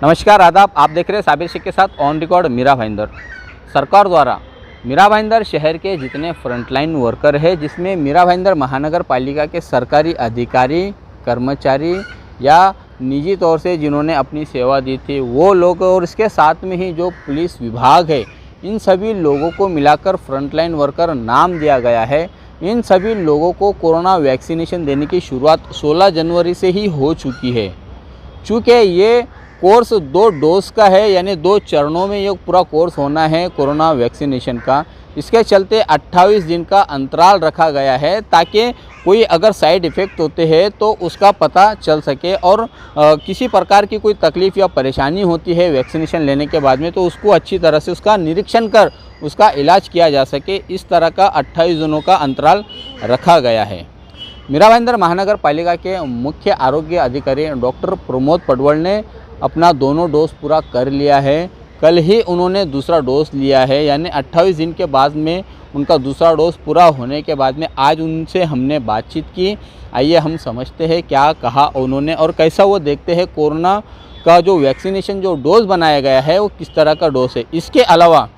नमस्कार आदाब, आप देख रहे हैं साबिर शेख के साथ ऑन रिकॉर्ड मीरा भाईंदर। सरकार द्वारा मीरा भाईंदर शहर के जितने फ्रंटलाइन वर्कर हैं, जिसमें मीरा भाईंदर महानगर पालिका के सरकारी अधिकारी, कर्मचारी या निजी तौर से जिन्होंने अपनी सेवा दी थी वो लोग, और इसके साथ में ही जो पुलिस विभाग है, इन सभी लोगों को मिलाकर फ्रंटलाइन वर्कर नाम दिया गया है। इन सभी लोगों को कोरोना वैक्सीनेशन देने की शुरुआत 16 जनवरी से ही हो चुकी है। चूँकि ये कोर्स 2 डोज का है, यानी 2 चरणों में ये पूरा कोर्स होना है कोरोना वैक्सीनेशन का। इसके चलते 28 दिन का अंतराल रखा गया है, ताकि कोई अगर साइड इफ़ेक्ट होते हैं तो उसका पता चल सके, और किसी प्रकार की कोई तकलीफ़ या परेशानी होती है वैक्सीनेशन लेने के बाद में तो उसको अच्छी तरह से उसका निरीक्षण कर उसका इलाज किया जा सके। इस तरह का 28 दिनों का अंतराल रखा गया है। मीरा भाईंदर महानगर पालिका के मुख्य आरोग्य अधिकारी डॉक्टर प्रमोद पडवल ने अपना दोनों डोज पूरा कर लिया है। कल ही उन्होंने दूसरा डोज लिया है, यानी 28 दिन के बाद में उनका दूसरा डोज पूरा होने के बाद में आज उनसे हमने बातचीत की। आइए हम समझते हैं क्या कहा उन्होंने और कैसा वो देखते हैं कोरोना का जो वैक्सीनेशन जो डोज बनाया गया है वो किस तरह का डोज है। इसके अलावा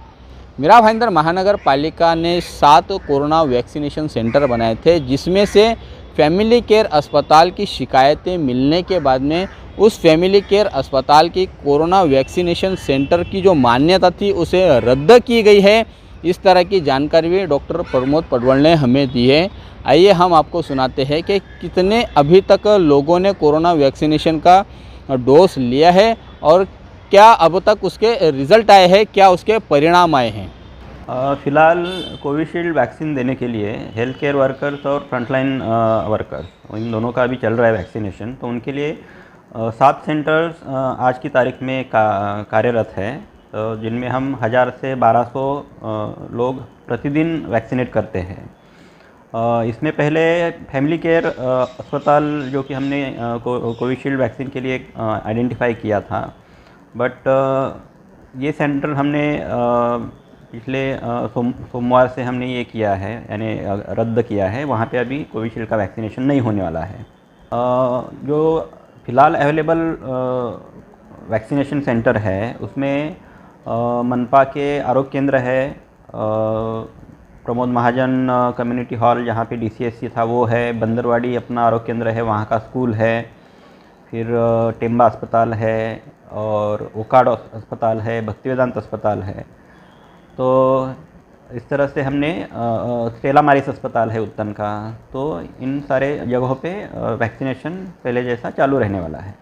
मीरा भाईंदर महानगर पालिका ने 7 कोरोना वैक्सीनेशन सेंटर बनाए थे, जिसमें से फैमिली केयर अस्पताल की शिकायतें मिलने के बाद में उस फैमिली केयर अस्पताल की कोरोना वैक्सीनेशन सेंटर की जो मान्यता थी उसे रद्द की गई है। इस तरह की जानकारी भी डॉक्टर प्रमोद पडवल ने हमें दी है। आइए हम आपको सुनाते हैं कि कितने अभी तक लोगों ने कोरोना वैक्सीनेशन का डोज लिया है और क्या अब तक उसके रिज़ल्ट आए हैं, क्या उसके परिणाम आए हैं। फ़िलहाल कोविशील्ड वैक्सीन देने के लिए हेल्थ केयर वर्कर्स और फ्रंटलाइन वर्कर्स इन दोनों का अभी चल रहा है वैक्सीनेशन। तो उनके लिए 7 सेंटर्स आज की तारीख में कार्यरत है, जिनमें हम 1000 से 1200 लोग प्रतिदिन वैक्सीनेट करते हैं। इसमें पहले फैमिली केयर अस्पताल जो कि हमने कोविशील्ड वैक्सीन के लिए आइडेंटिफाई किया था, बट ये सेंटर हमने पिछले सोमवार से हमने ये किया है, यानी रद्द किया है। वहाँ पे अभी कोविशील्ड का वैक्सीनेशन नहीं होने वाला है। जो फ़िलहाल अवेलेबल वैक्सीनेशन सेंटर है उसमें मनपा के आरोग्य केंद्र है, प्रमोद महाजन कम्युनिटी हॉल जहाँ पे DCSC था वो है, बंदरवाड़ी अपना आरोग्य केंद्र है, वहाँ का स्कूल है, फिर टेम्बा अस्पताल है और ओकाड अस्पताल है, भक्तिवेदांत अस्पताल है। तो इस तरह से हमने स्टेला मारिस अस्पताल है उत्तन का, तो इन सारे जगहों पे वैक्सीनेशन पहले जैसा चालू रहने वाला है।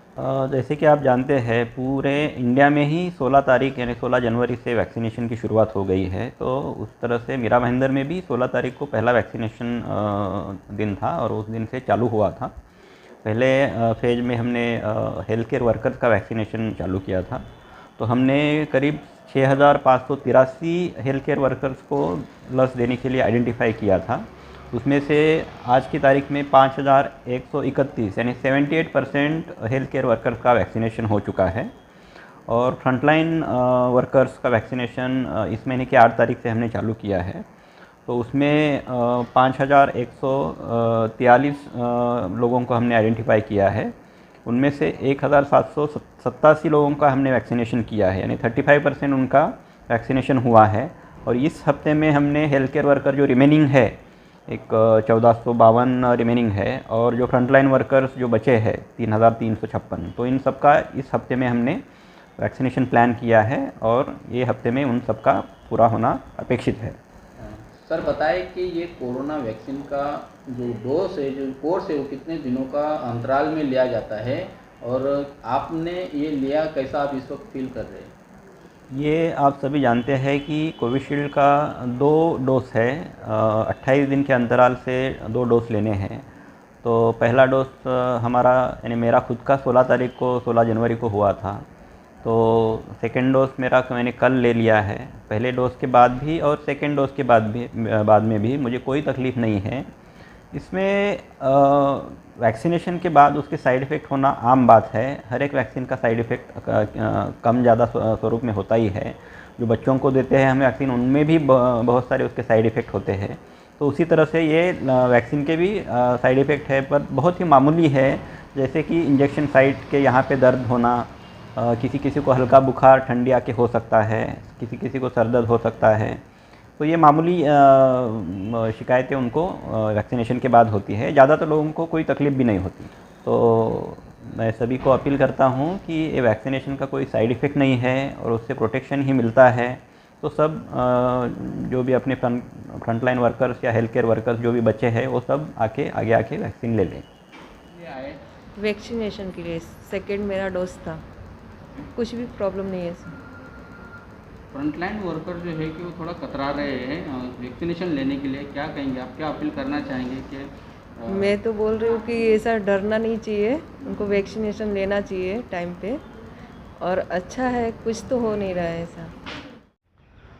जैसे कि आप जानते हैं पूरे इंडिया में ही 16 तारीख यानी 16 जनवरी से वैक्सीनेशन की शुरुआत हो गई है। तो उस तरह से मीरा भाईंदर में भी 16 तारीख को पहला वैक्सीनेशन दिन था और उस दिन से चालू हुआ था। पहले फेज में हमने हेल्थ केयर वर्कर्स का वैक्सीनेशन चालू किया था। तो हमने करीब 6583 हेल्थ केयर वर्कर्स को लस देने के लिए आइडेंटिफाई किया था। उसमें से आज की तारीख में 5131 यानी 78% हेल्थ केयर वर्कर्स का वैक्सीनेशन हो चुका है। और फ्रंटलाइन वर्कर्स का वैक्सीनेशन इस महीने की 8 तारीख से हमने चालू किया है। तो उसमें 5143 लोगों को हमने आइडेंटिफाई किया है। उनमें से 1787 लोगों का हमने वैक्सीनेशन किया है, यानी 35% उनका वैक्सीनेशन हुआ है। और इस हफ्ते में हमने हेल्थ केयर वर्कर जो रिमेनिंग है, एक 1452 रिमेनिंग है, और जो फ्रंटलाइन वर्कर्स जो बचे हैं 3356, तो इन सब का इस हफ्ते में हमने वैक्सीनेशन प्लान किया है और ये हफ्ते में उन सब का पूरा होना अपेक्षित है। सर बताएं कि ये कोरोना वैक्सीन का जो डोज है, जो कोर्स है, वो कितने दिनों का अंतराल में लिया जाता है और आपने ये लिया, कैसा आप इस वक्त फील कर रहे हैं। ये आप सभी जानते हैं कि कोविशील्ड का 2 डोज है, 28 दिन के अंतराल से 2 डोज लेने हैं। तो पहला डोज हमारा यानी मेरा खुद का 16 तारीख को 16 जनवरी को हुआ था। तो सेकेंड डोज मेरा मैंने कल ले लिया है। पहले डोज के बाद भी और सेकेंड डोज के बाद में भी मुझे कोई तकलीफ़ नहीं है। इसमें वैक्सीनेशन के बाद उसके साइड इफ़ेक्ट होना आम बात है। हर एक वैक्सीन का साइड इफ़ेक्ट कम ज़्यादा स्वरूप में होता ही है। जो बच्चों को देते हैं हमें वैक्सीन, उनमें भी बहुत सारे उसके साइड इफ़ेक्ट होते हैं। तो उसी तरह से ये वैक्सीन के भी साइड इफ़ेक्ट है, पर बहुत ही मामूली है। जैसे कि इंजेक्शन साइट के यहाँ पे दर्द होना किसी किसी को हल्का बुखार ठंडी आके हो सकता है, किसी किसी को सर दर्द हो सकता है। तो ये मामूली शिकायतें उनको वैक्सीनेशन के बाद होती है। ज़्यादातर लोगों को कोई तकलीफ़ भी नहीं होती। तो मैं सभी को अपील करता हूँ कि ये वैक्सीनेशन का कोई साइड इफ़ेक्ट नहीं है और उससे प्रोटेक्शन ही मिलता है। तो सब जो भी अपने फ्रंटलाइन वर्कर्स या हेल्थ केयर वर्कर्स जो भी बच्चे हैं वो सब आगे आके वैक्सीन ले लें। वैक्सीनेशन के लिए सेकंड मेरा डोज था, कुछ भी प्रॉब्लम नहीं है सर। फ्रंटलाइन वर्कर जो है कि वो थोड़ा कतरा रहे हैं वैक्सीनेशन लेने के लिए, क्या कहेंगे आप, क्या अपील करना चाहेंगे कि मैं तो बोल रही हूँ कि ऐसा डरना नहीं चाहिए, उनको वैक्सीनेशन लेना चाहिए टाइम पे, और अच्छा है कुछ तो हो नहीं रहा है ऐसा।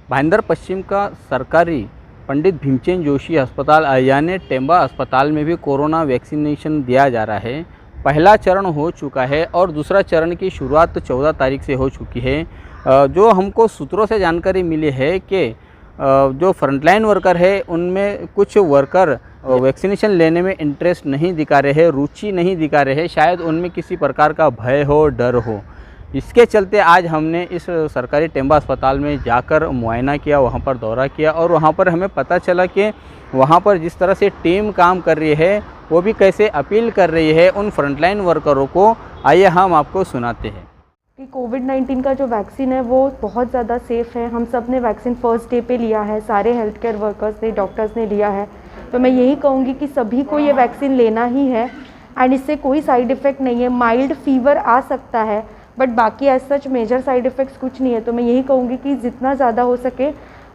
भाईंदर पश्चिम का सरकारी पंडित भीमसेन जोशी अस्पताल यानी टेम्बा अस्पताल में भी कोरोना वैक्सीनेशन दिया जा रहा है। पहला चरण हो चुका है और दूसरा चरण की शुरुआत 14 तारीख से हो चुकी है। जो हमको सूत्रों से जानकारी मिली है कि जो फ्रंटलाइन वर्कर है उनमें कुछ वर्कर वैक्सीनेशन लेने में इंटरेस्ट नहीं दिखा रहे हैं, रुचि नहीं दिखा रहे हैं, शायद उनमें किसी प्रकार का भय हो, डर हो। इसके चलते आज हमने इस सरकारी टेम्बा अस्पताल में जाकर मुआयना किया, वहाँ पर दौरा किया और वहाँ पर हमें पता चला कि वहाँ पर जिस तरह से टीम काम कर रही है वो भी कैसे अपील कर रही है उन फ्रंटलाइन वर्करों को। आइए हम आपको सुनाते हैं कि कोविड-19 का जो वैक्सीन है वो बहुत ज़्यादा सेफ़ है। हम सब ने वैक्सीन फर्स्ट डे पे लिया है, सारे हेल्थ केयर वर्कर्स ने, डॉक्टर्स ने लिया है। तो मैं यही कहूँगी कि सभी को ये वैक्सीन लेना ही है एंड इससे कोई साइड इफ़ेक्ट नहीं है। माइल्ड फीवर आ सकता है बट बाकी as such major side effects कुछ नहीं है। तो मैं यही कहूँगी कि जितना ज़्यादा हो सके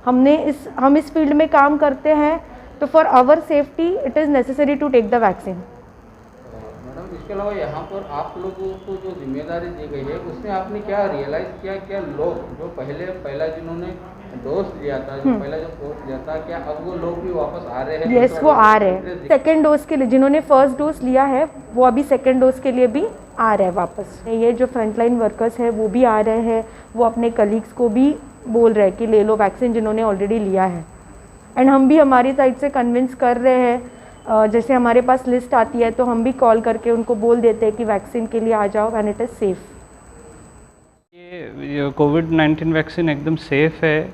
हम इस फील्ड में काम करते हैं तो for our safety it is necessary to take the vaccine. Madam, इसके अलावा यहाँ पर आप लोगों को जो जिम्मेदारी दी गई है उसमें आपने क्या रियलाइज़ किया, क्या लोग जो पहला जिन्होंने डोज लिया था, जो पहला जो कोर्स लिया था, क्या अब वो लोग भी वापस आ रहे हैं? यस, वो आ रहे हैं। सेकेंड डोज के लिए जिन्होंने फर्स्ट डोज लिया है वो अभी सेकेंड डोज के लिए भी आ रहे हैं वापस। ये जो फ्रंटलाइन वर्कर्स है वो भी आ रहे हैं, वो अपने कलीग्स को भी बोल रहे हैं कि ले लो वैक्सीन जिन्होंने ऑलरेडी लिया है। एंड हम भी हमारी साइड से कन्विंस कर रहे हैं, जैसे हमारे पास लिस्ट आती है तो हम भी कॉल करके उनको बोल देते हैं कि वैक्सीन के लिए आ जाओ एंड इट इज़ सेफ़। ये कोविड-19 वैक्सीन एकदम सेफ़ है।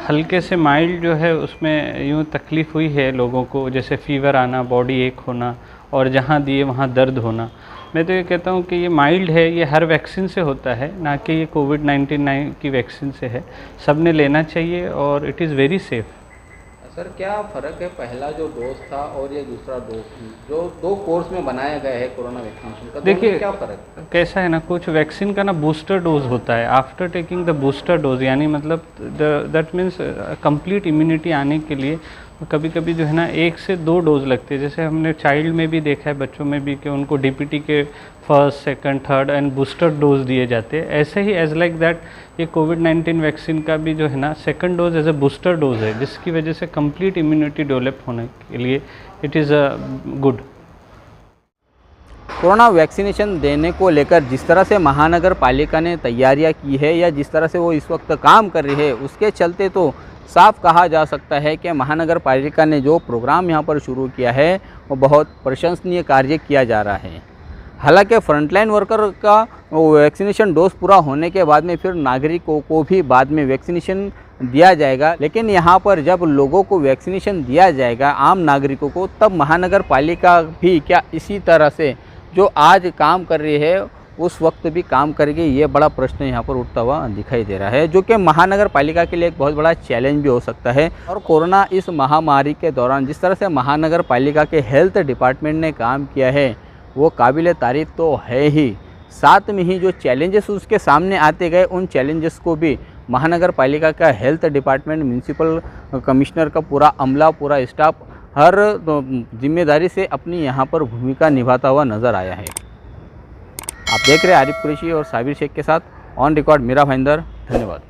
हल्के से माइल्ड जो है उसमें यूँ तकलीफ़ हुई है लोगों को, जैसे फ़ीवर आना, बॉडी एक होना और जहाँ दिए वहाँ दर्द होना। मैं तो ये कहता हूँ कि ये माइल्ड है, ये हर वैक्सीन से होता है, ना कि ये कोविड-19 की वैक्सीन से है। सब ने लेना चाहिए और it is very safe. Sir, क्या फ़र्क है पहला जो डोज था और ये दूसरा डोज, जो 2 कोर्स में बनाया गया है कोरोना वैक्सीनेशन का, देखिए क्या फ़र्क कैसा है ना, कुछ वैक्सीन का ना बूस्टर डोज होता है। After taking the booster dose यानी मतलब दैट मीन्स कंप्लीट इम्यूनिटी आने के लिए कभी कभी जो है ना 1 से 2 डोज लगते हैं। जैसे हमने चाइल्ड में भी देखा है, बच्चों में भी, कि उनको डीपीटी के first, second, third and booster dose दिए जाते हैं। ऐसे ही एज लाइक दैट ये कोविड-19 वैक्सीन का भी जो है ना second dose as a booster dose है, जिसकी वजह से कंप्लीट इम्यूनिटी डेवलप होने के लिए it is a good. Corona vaccination देने को लेकर जिस तरह से महानगर पालिका ने तैयारियां की है या जिस तरह से वो इस वक्त काम कर रही है, उसके चलते तो साफ कहा जा सकता है कि महानगर पालिका ने जो प्रोग्राम यहाँ पर शुरू किया है वो बहुत प्रशंसनीय कार्य किया जा रहा है। हालांकि फ्रंटलाइन वर्कर का वैक्सीनेशन डोज पूरा होने के बाद में फिर नागरिकों को भी बाद में वैक्सीनेशन दिया जाएगा, लेकिन यहाँ पर जब लोगों को वैक्सीनेशन दिया जाएगा, आम नागरिकों को, तब महानगर पालिका भी क्या इसी तरह से जो आज काम कर रही है उस वक्त भी काम करेगी, ये बड़ा प्रश्न यहाँ पर उठता हुआ दिखाई दे रहा है, जो कि महानगर पालिका के लिए एक बहुत बड़ा चैलेंज भी हो सकता है। और कोरोना इस महामारी के दौरान जिस तरह से महानगर पालिका के हेल्थ डिपार्टमेंट ने काम किया है वो काबिल तारीफ तो है ही, साथ में ही जो चैलेंजेस उसके सामने आते गए उन चैलेंजेस को भी महानगर पालिका का हेल्थ डिपार्टमेंट, म्यूनसिपल कमिश्नर का पूरा अमला, पूरा स्टाफ हर जिम्मेदारी से अपनी यहाँ पर भूमिका निभाता हुआ नज़र आया है। आप देख रहे हैं आरिफ कुरैशी और साबिर शेख के साथ ऑन रिकॉर्ड मीरा भाईंदर। धन्यवाद।